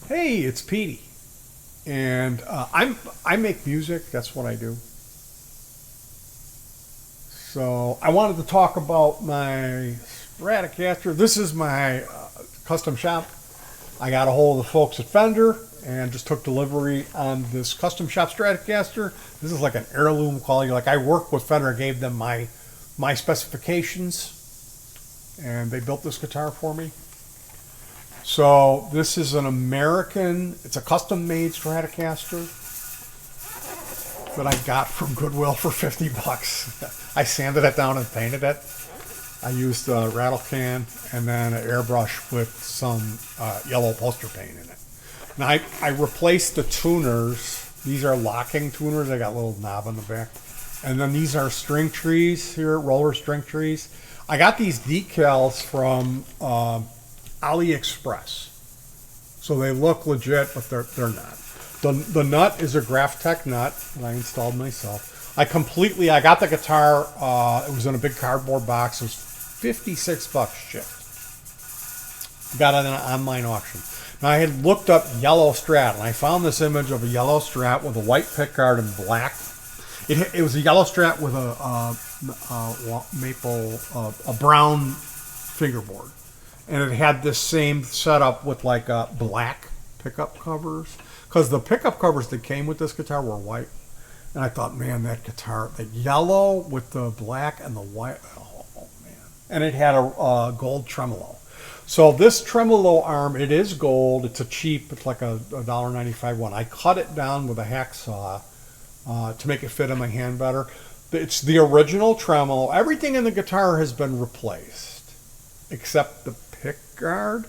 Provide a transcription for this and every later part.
Hey, it's Petey, and I make music. That's what I do. So I wanted to talk about my Stratocaster. This is my custom shop. I got a hold of the folks at Fender and just took delivery on this custom shop Stratocaster. This is like an heirloom quality. Like I worked with Fender, gave them my specifications, and they built this guitar for me. So this is an American, it's a custom made Stratocaster that I got from Goodwill for 50 bucks. I sanded it down and painted it. I used a rattle can and then an airbrush with some yellow poster paint in it. Now I replaced the tuners. These are locking tuners. They got a little knob on the back. And then these are string trees here, roller string trees. I got these decals from AliExpress. So they look legit, but they're not. The nut is a Graphtec nut that I installed myself. I got the guitar, it was in a big cardboard box. It was 56 bucks shipped. Got it in an online auction. Now I had looked up yellow Strat, and I found this image of a yellow Strat with a white pickguard and black. It was a yellow Strat with a brown fingerboard. And it had this same setup with like black pickup covers. Because the pickup covers that came with this guitar were white. And I thought, man, that guitar, the yellow with the black and the white, oh man. And it had a gold tremolo. So this tremolo arm, it is gold. It's it's like a $1.95 one. I cut it down with a hacksaw to make it fit in my hand better. It's the original tremolo. Everything in the guitar has been replaced except the pickguard,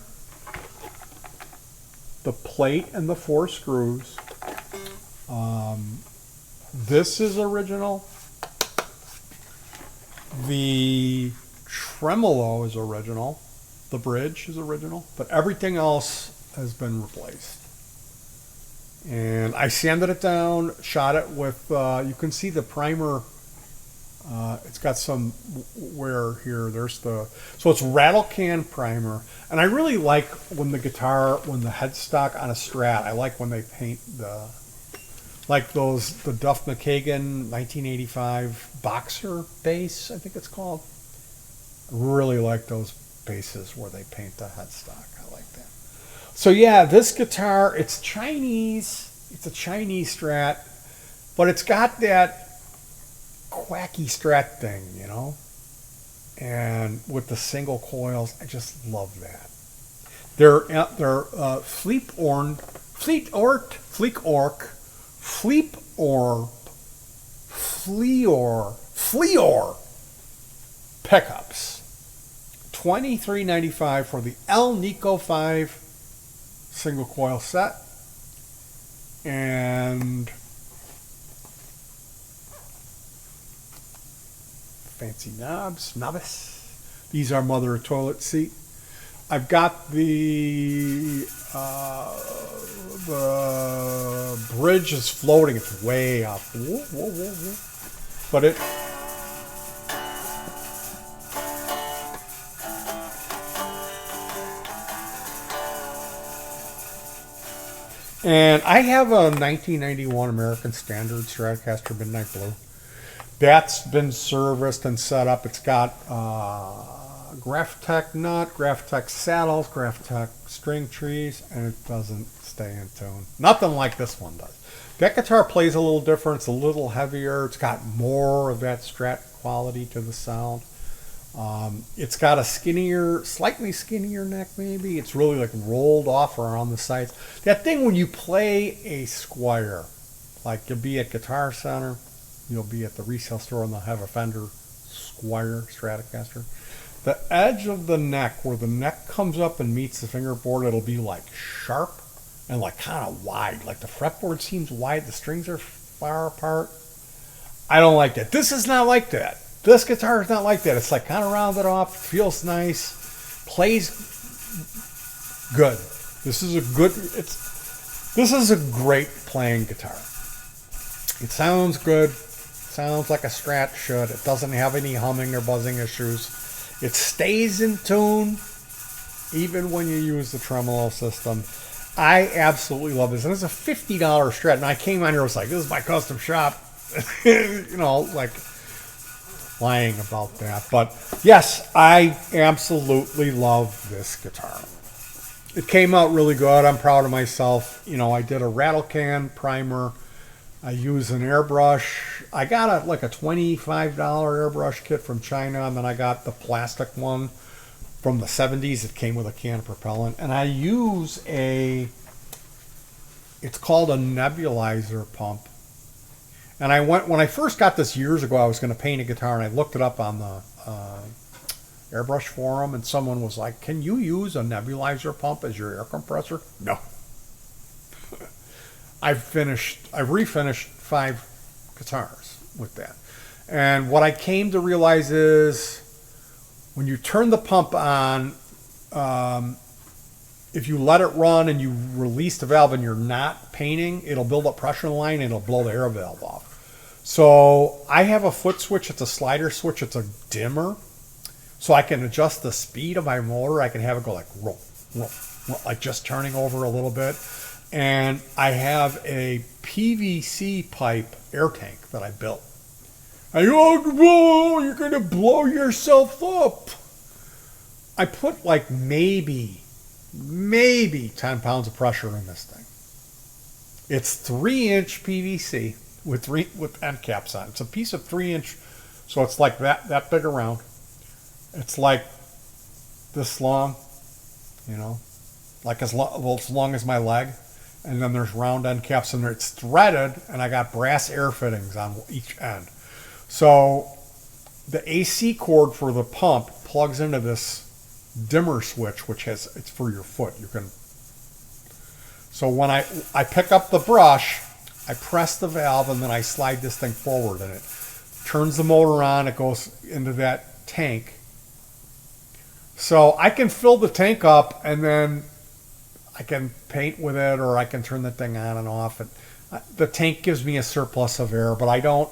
the plate, and the 4 screws. This is original. The tremolo is original. The bridge is original, but everything else has been replaced. And I sanded it down, shot it with, you can see the primer. It's got some wear here. So it's rattle can primer. And I really like when the headstock on a Strat, I like when they paint the Duff McKagan 1985 Boxer bass, I think it's called. I really like those basses where they paint the headstock. I like that. So yeah, this guitar, it's Chinese. It's a Chinese Strat, but it's got that quacky Strat thing, you know, and with the single coils, I just love that. They're Fleor pickups. $23.95 for the El Nico 5 single coil set, and fancy knobs. These are mother of toilet seat. I've got the bridge is floating. It's way up. Whoa, whoa, whoa, whoa. But it. And I have a 1991 American Standard Stratocaster Midnight Blue. That's been serviced and set up. It's got Graphtec nut, Graphtec saddles, Graphtec string trees, and it doesn't stay in tune. Nothing like this one does. That guitar plays a little different. It's a little heavier. It's got more of that Strat quality to the sound. It's got a slightly skinnier neck maybe. It's really like rolled off around the sides. That thing when you play a Squire, like you'll be at Guitar Center, you'll be at the resale store and they'll have a Fender Squire Stratocaster. The edge of the neck, where the neck comes up and meets the fingerboard, it'll be like sharp and like kind of wide. Like the fretboard seems wide, the strings are far apart. I don't like that. This is not like that. This guitar is not like that. It's like kind of rounded off, feels nice, plays good. This is a great playing guitar. It sounds good. Sounds like a Strat should. It doesn't have any humming or buzzing issues. It stays in tune even when you use the tremolo system. I absolutely love this. And it's a $50 Strat. And I came on here, I was like, this is my custom shop. You know, like lying about that. But yes, I absolutely love this guitar. It came out really good. I'm proud of myself. You know, I did a rattle can primer. I use an airbrush. I got like a $25 airbrush kit from China, and then I got the plastic one from the 70s. It came with a can of propellant. And I use it's called a nebulizer pump. And when I first got this years ago, I was going to paint a guitar, and I looked it up on the airbrush forum, and someone was like, can you use a nebulizer pump as your air compressor? No. I've refinished 5 guitars with that. And what I came to realize is when you turn the pump on, if you let it run and you release the valve and you're not painting, it'll build up pressure in the line and it'll blow the air valve off. So I have a foot switch. It's a slider switch. It's a dimmer. So I can adjust the speed of my motor. I can have it go like roll, roll, roll, like just turning over a little bit. And I have a PVC pipe air tank that I built. And you're going to blow yourself up. I put like maybe 10 pounds of pressure in this thing. It's 3-inch PVC with end caps on. It's a piece of 3-inch, so it's like that big around. It's like this long, you know, like as long as my leg. And then there's round end caps in there. It's threaded, and I got brass air fittings on each end. So the AC cord for the pump plugs into this dimmer switch, which it's for your foot. So when I pick up the brush, I press the valve, and then I slide this thing forward, and it turns the motor on. It goes into that tank. So I can fill the tank up, and then I can paint with it, or I can turn the thing on and off. And the tank gives me a surplus of air, but I don't.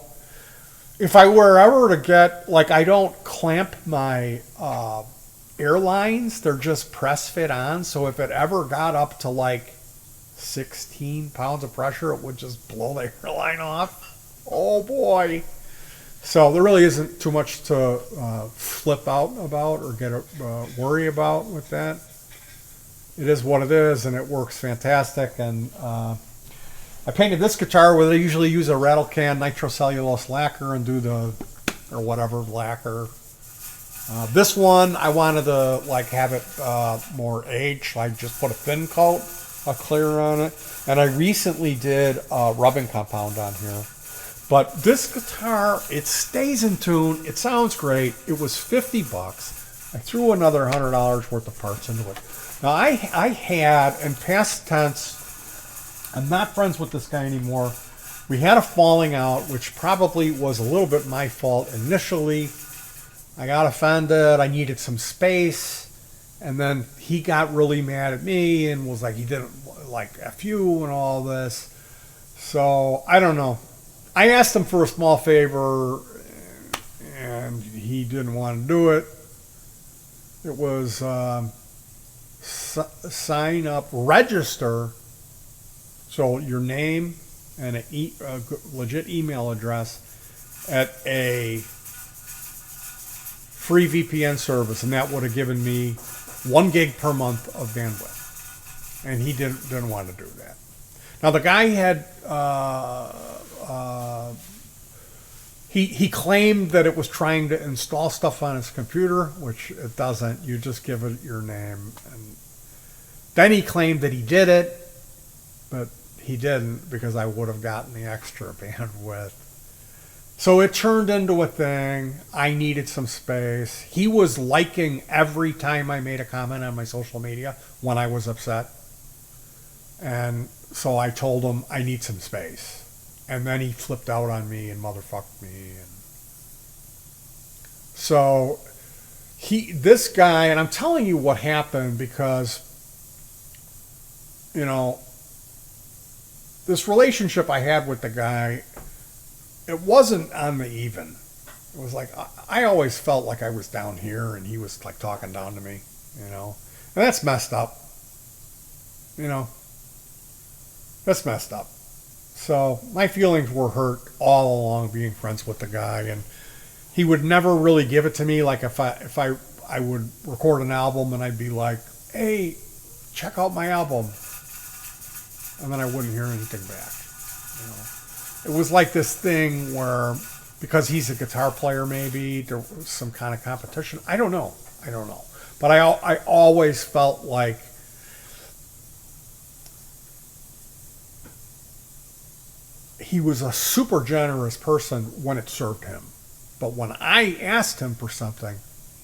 If I were ever to get, like, I don't clamp my air lines. They're just press fit on. So if it ever got up to like 16 pounds of pressure, it would just blow the airline off. Oh boy. So there really isn't too much to flip out about or get worry about with that. It is what it is, and it works fantastic. And I painted this guitar with, I usually use a rattle can nitrocellulose lacquer and do or whatever lacquer. This one, I wanted to like have it more aged. So I just put a thin coat of clear on it. And I recently did rubbing compound on here. But this guitar, it stays in tune. It sounds great. It was $50. I threw another $100 worth of parts into it. Now I had, in past tense, I'm not friends with this guy anymore. We had a falling out, which probably was a little bit my fault initially. I got offended. I needed some space. And then he got really mad at me and was like, he didn't like F you and all this. So I don't know. I asked him for a small favor, and he didn't want to do it. It was sign up, register, so your name and a legit email address at a free VPN service, and that would have given me 1 gig per month of bandwidth. And he didn't want to do that. Now the guy had he claimed that it was trying to install stuff on his computer, which it doesn't. You just give it your name. And then he claimed that he did it, but he didn't, because I would have gotten the extra bandwidth. So it turned into a thing. I needed some space. He was liking every time I made a comment on my social media when I was upset. And so I told him I need some space. And then he flipped out on me and motherfucked me. And so this guy, and I'm telling you what happened because, you know, this relationship I had with the guy, it wasn't on the even. It was like, I always felt like I was down here and he was like talking down to me, you know. And that's messed up, you know. That's messed up. So my feelings were hurt all along being friends with the guy, and he would never really give it to me. Like if I would record an album and I'd be like, hey, check out my album, and then I wouldn't hear anything back. You know, it was like this thing where because he's a guitar player, maybe there was some kind of competition. I don't know. But I always felt like he was a super generous person when it served him. But when I asked him for something,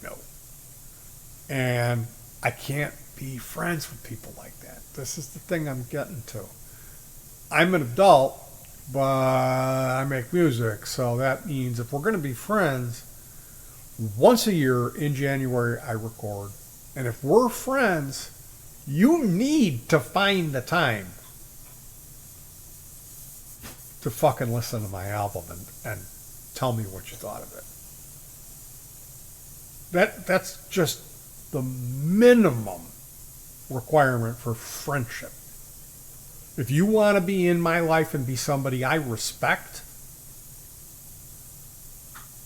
no. And I can't be friends with people like that. This is the thing I'm getting to. I'm an adult, but I make music. So that means if we're going to be friends, once a year in January I record. And if we're friends, you need to find the time to fucking listen to my album and tell me what you thought of it. That's just the minimum requirement for friendship. If you want to be in my life and be somebody I respect,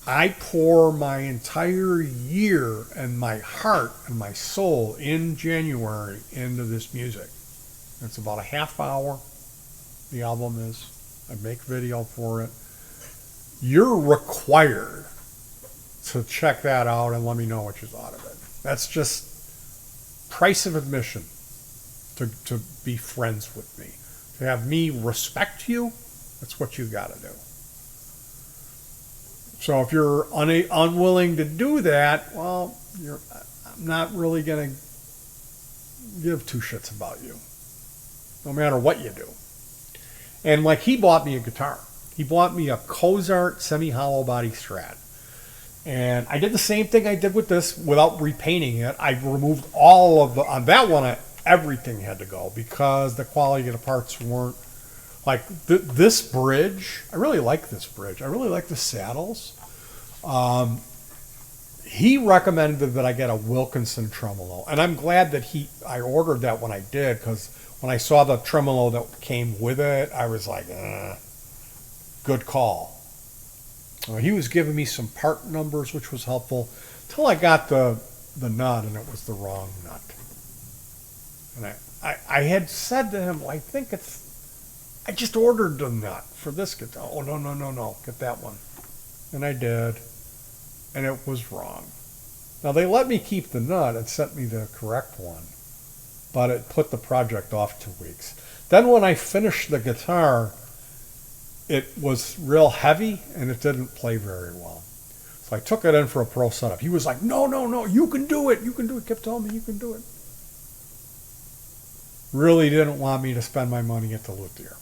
I pour my entire year and my heart and my soul in January into this music. It's about a half hour, the album is. I make video for it. You're required to check that out and let me know what you thought of it. That's just price of admission to be friends with me. To have me respect you, that's what you got to do. So if you're unwilling to do that, well, I'm not really going to give two shits about you, no matter what you do. And like he bought me a guitar. He bought me a Cozart semi-hollow body Strat. And I did the same thing I did with this without repainting it. I removed all of on that one, everything had to go because the quality of the parts weren't like this bridge. I really like this bridge. I really like the saddles. He recommended that I get a Wilkinson tremolo. And I'm glad that I ordered that when I did, because when I saw the tremolo that came with it, I was like, good call. He was giving me some part numbers, which was helpful, till I got the nut, and it was the wrong nut. And I had said to him, well, I just ordered the nut for this guitar. Oh, no, get that one. And I did, and it was wrong. Now, they let me keep the nut and sent me the correct one, but it put the project off 2 weeks. Then when I finished the guitar, it was real heavy, and it didn't play very well. So I took it in for a pro setup. He was like, no, you can do it. Kept telling me you can do it. Really didn't want me to spend my money at the luthier.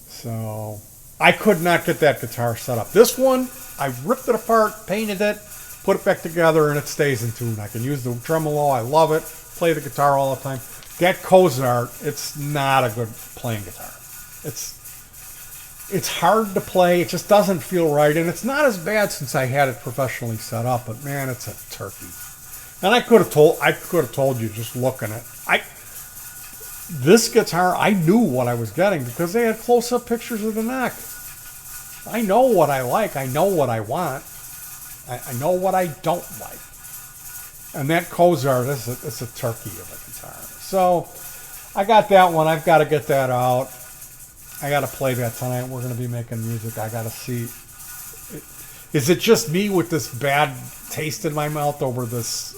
So I could not get that guitar set up. This one, I ripped it apart, painted it, put it back together, and it stays in tune. I can use the tremolo. I love it. Play the guitar all the time. That Cozart, it's not a good playing guitar. It's hard to play. It just doesn't feel right, and it's not as bad since I had it professionally set up. But man, it's a turkey. And I could have told you just looking at this guitar. I knew what I was getting because they had close-up pictures of the neck. I know what I like. I know what I want. I know what I don't like. And that Cozart is a turkey of a guitar. So I got that one. I've got to get that out. I got to play that tonight. We're going to be making music. I got to see. Is it just me with this bad taste in my mouth over this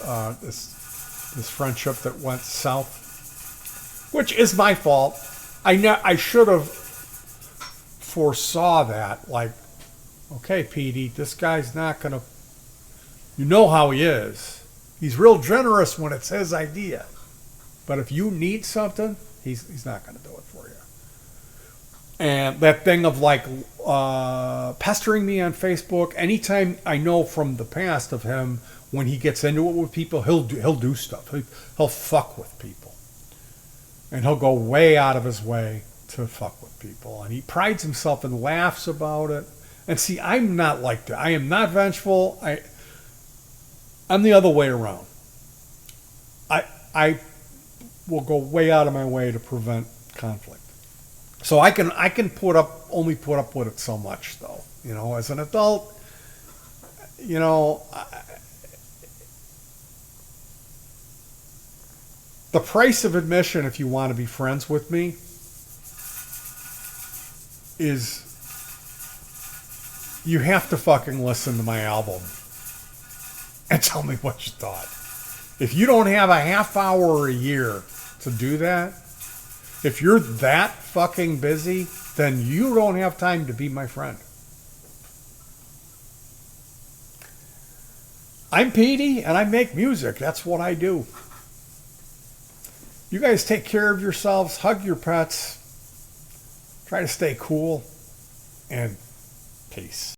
friendship that went south? Which is my fault. I should have foresaw that. Like, okay, Petey, this guy's not going to. You know how he is. He's real generous when it's his idea. But if you need something, he's not going to do it for you. And that thing of like pestering me on Facebook, anytime I know from the past of him, when he gets into it with people, he'll do stuff. He'll fuck with people. And he'll go way out of his way to fuck with people. And he prides himself and laughs about it. And see, I'm not like that. I am not vengeful. I'm the other way around. I will go way out of my way to prevent conflict. So I can only put up with it so much though. You know, as an adult, you know, the price of admission if you want to be friends with me is you have to fucking listen to my album and tell me what you thought. If you don't have a half hour a year to do that, if you're that fucking busy, then you don't have time to be my friend. I'm PETEY and I make music. That's what I do. You guys take care of yourselves, hug your pets, try to stay cool, and peace.